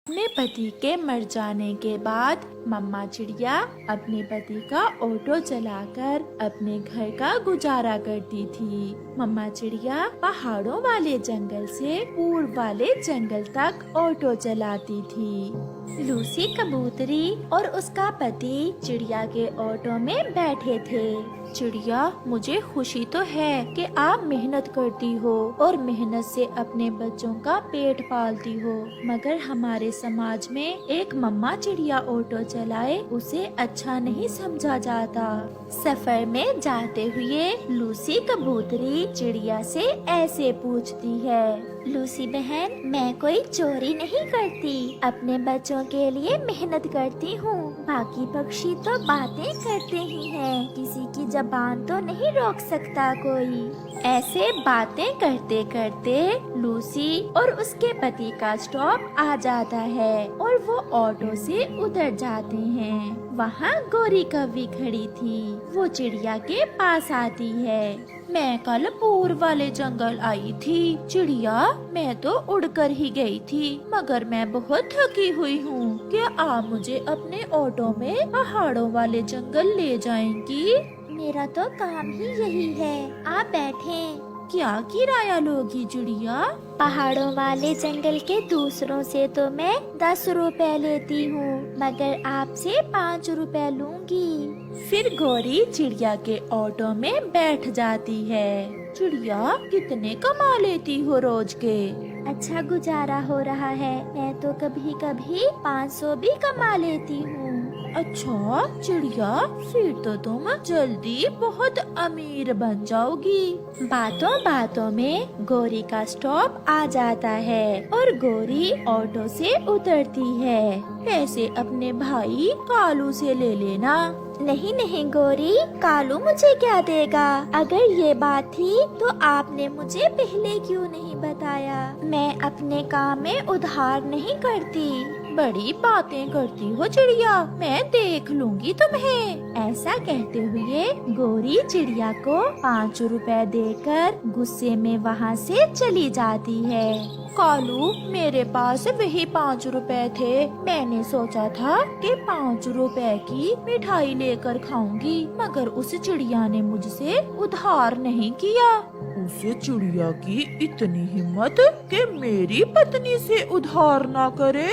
अपने पति के मर जाने के बाद मम्मा चिड़िया अपने पति का ऑटो चलाकर अपने घर का गुजारा करती थी। मम्मा चिड़िया पहाड़ों वाले जंगल से पूर्व वाले जंगल तक ऑटो चलाती थी। लूसी कबूतरी और उसका पति चिड़िया के ऑटो में बैठे थे। चिड़िया, मुझे खुशी तो है कि आप मेहनत करती हो और मेहनत से अपने बच्चों का पेट पालती हो, मगर हमारे समाज में एक मम्मा चिड़िया ऑटो चलाए उसे अच्छा नहीं समझा जाता। सफर में जाते हुए लूसी कबूतरी चिड़िया से ऐसे पूछती है। लूसी बहन, मैं कोई चोरी नहीं करती, अपने बच्चों के लिए मेहनत करती हूँ। बाकी पक्षी तो बातें करते ही हैं, किसी की जबान तो नहीं रोक सकता कोई। ऐसे बातें करते करते लूसी और उसके पति का स्टॉप आ जाता है और वो ऑटो से उतर जाते हैं। वहाँ गोरी कौवी खड़ी थी। वो चिड़िया के पास आती है। मैं कल पूर्व वाले जंगल आई थी चिड़िया, मैं तो उड़कर ही गई थी, मगर मैं बहुत थकी हुई हूँ। क्या आप मुझे अपने ऑटो में पहाड़ों वाले जंगल ले जाएंगी? मेरा तो काम ही यही है, आप बैठें। क्या किराया लोगी चिड़िया? पहाड़ों वाले जंगल के दूसरों से तो मैं 10 रुपए लेती हूँ, मगर आपसे 5 रुपए लूंगी। फिर गोरी चिड़िया के ऑटो में बैठ जाती है। चिड़िया, कितने कमा लेती हो रोज के? अच्छा गुजारा हो रहा है, मैं तो कभी कभी 500 भी कमा लेती हूँ। अच्छा चिड़िया, फिर तो तुम जल्दी बहुत अमीर बन जाओगी। बातों बातों में गोरी का स्टॉप आ जाता है और गोरी ऑटो से उतरती है। पैसे अपने भाई कालू से ले लेना। नहीं नहीं गोरी, कालू मुझे क्या देगा? अगर ये बात थी तो आपने मुझे पहले क्यों नहीं बताया? मैं अपने काम में उधार नहीं करती। बड़ी बातें करती हो चिड़िया, मैं देख लूंगी तुम्हें। ऐसा कहते हुए गोरी चिड़िया को 5 रुपए देकर गुस्से में वहाँ से चली जाती है। कालू, मेरे पास वही 5 रुपए थे। मैंने सोचा था कि 5 रुपए की मिठाई लेकर खाऊंगी, मगर उस चिड़िया ने मुझसे उधार नहीं किया। उस चिड़िया की इतनी हिम्मत कि मेरी पत्नी से उधार ना करे।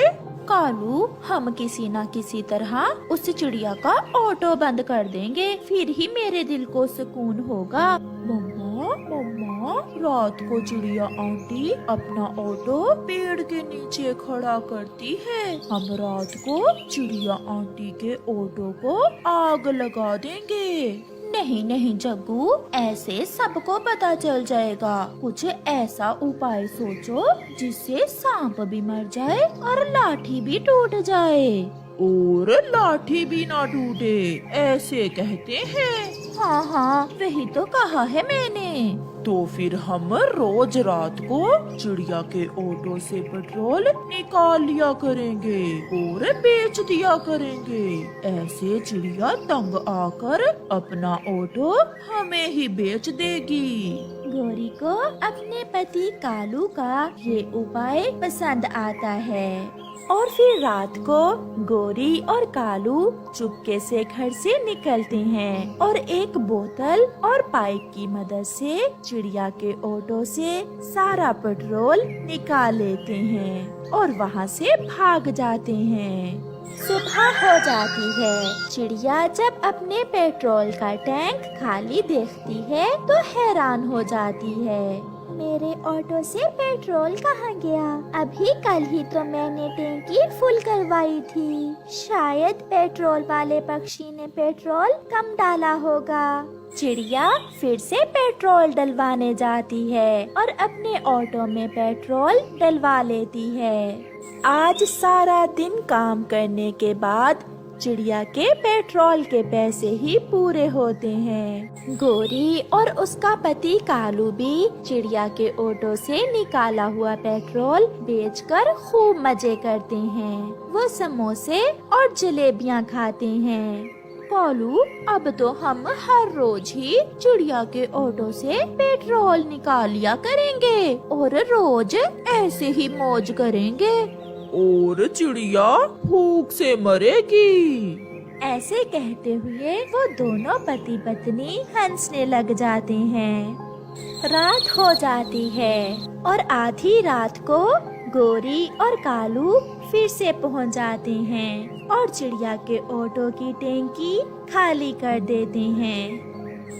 कालू, हम किसी न किसी तरह उस चिड़िया का ऑटो बंद कर देंगे, फिर ही मेरे दिल को सुकून होगा। मम्मा मम्मा, रात को चिड़िया आंटी अपना ऑटो पेड़ के नीचे खड़ा करती है। हम रात को चिड़िया आंटी के ऑटो को आग लगा देंगे। नहीं नहीं जग्गू, ऐसे सबको पता चल जाएगा। कुछ ऐसा उपाय सोचो जिससे सांप भी मर जाए और लाठी भी टूट जाए। और लाठी भी ना टूटे, ऐसे कहते हैं। हाँ हाँ, वही तो कहा है मैंने। तो फिर हम रोज रात को चिड़िया के ऑटो से पेट्रोल निकाल लिया करेंगे और बेच दिया करेंगे। ऐसे चिड़िया तंग आकर अपना ऑटो हमें ही बेच देगी। गोरी को अपने पति कालू का ये उपाय पसंद आता है और फिर रात को गोरी और कालू चुपके से घर से निकलते हैं और एक बोतल और पाइप की मदद से चिड़िया के ऑटो से सारा पेट्रोल निकाल लेते हैं और वहाँ से भाग जाते हैं। सुबह हो जाती है। चिड़िया जब अपने पेट्रोल का टैंक खाली देखती है तो हैरान हो जाती है। मेरे ऑटो से पेट्रोल कहाँ गया? अभी कल ही तो मैंने टैंकी फुल करवाई थी। शायद पेट्रोल वाले पक्षी ने पेट्रोल कम डाला होगा। चिड़िया फिर से पेट्रोल डलवाने जाती है और अपने ऑटो में पेट्रोल डलवा लेती है। आज सारा दिन काम करने के बाद चिड़िया के पेट्रोल के पैसे ही पूरे होते हैं। गोरी और उसका पति कालू भी चिड़िया के ऑटो से निकाला हुआ पेट्रोल बेचकर खूब मजे करते हैं। वो समोसे और जलेबियाँ खाते हैं। कालू, अब तो हम हर रोज ही चिड़िया के ऑटो से पेट्रोल निकाल लिया करेंगे और रोज ऐसे ही मौज करेंगे। और चिड़िया भूख से मरेगी। ऐसे कहते हुए वो दोनों पति पत्नी हंसने लग जाते हैं। रात हो जाती है और आधी रात को गोरी और कालू फिर से पहुंच जाते हैं और चिड़िया के ऑटो की टैंकी खाली कर देते हैं।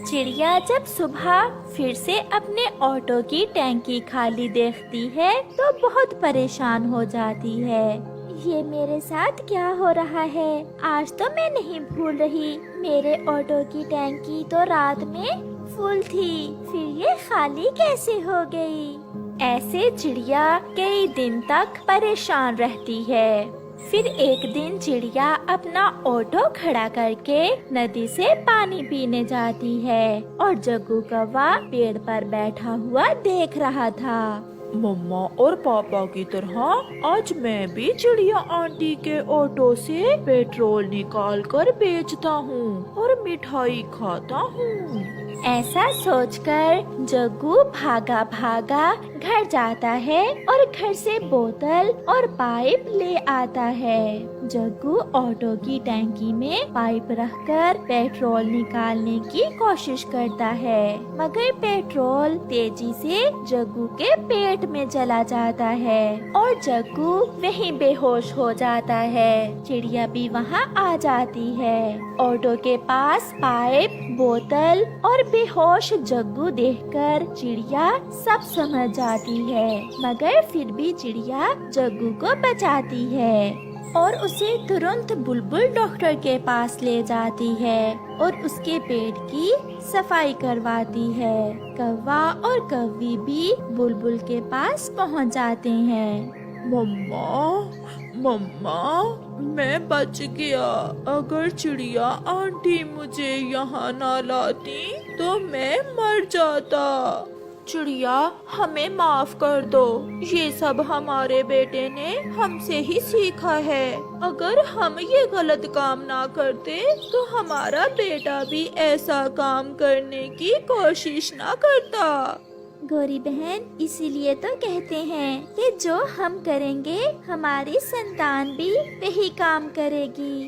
चिड़िया जब सुबह फिर से अपने ऑटो की टैंकी खाली देखती है तो बहुत परेशान हो जाती है। ये मेरे साथ क्या हो रहा है? आज तो मैं नहीं भूल रही, मेरे ऑटो की टैंकी तो रात में फुल थी, फिर ये खाली कैसे हो गई? ऐसे चिड़िया कई दिन तक परेशान रहती है। फिर एक दिन चिड़िया अपना ऑटो खड़ा करके नदी से पानी पीने जाती है और जग्गू कौवा पेड़ पर बैठा हुआ देख रहा था। मम्मा और पापा की तरह आज मैं भी चिड़िया आंटी के ऑटो से पेट्रोल निकाल कर बेचता हूँ और मिठाई खाता हूँ। ऐसा सोचकर जग्गू भागा भागा घर जाता है और घर से बोतल और पाइप ले आता है। जग्गू ऑटो की टैंकी में पाइप रखकर पेट्रोल निकालने की कोशिश करता है, मगर पेट्रोल तेजी से जग्गू के पेट में चला जाता है और जग्गू वहीं बेहोश हो जाता है। चिड़िया भी वहाँ आ जाती है। ऑटो के पास पाइप, बोतल और बेहोश जग्गू देखकर चिड़िया सब समझ जाती है, मगर फिर भी चिड़िया जग्गू को बचाती है और उसे तुरंत बुलबुल डॉक्टर के पास ले जाती है और उसके पेट की सफाई करवाती है। कौवा और कौवी भी बुलबुल के पास पहुंच जाते हैं। मम्मा मम्मा, मैं बच गया। अगर चिड़िया आंटी मुझे यहाँ ना लाती तो मैं मर जाता। चिड़िया, हमें माफ कर दो, ये सब हमारे बेटे ने हमसे ही सीखा है। अगर हम ये गलत काम ना करते तो हमारा बेटा भी ऐसा काम करने की कोशिश ना करता। गोरी बहन, इसीलिए तो कहते हैं कि जो हम करेंगे हमारी संतान भी वही काम करेगी।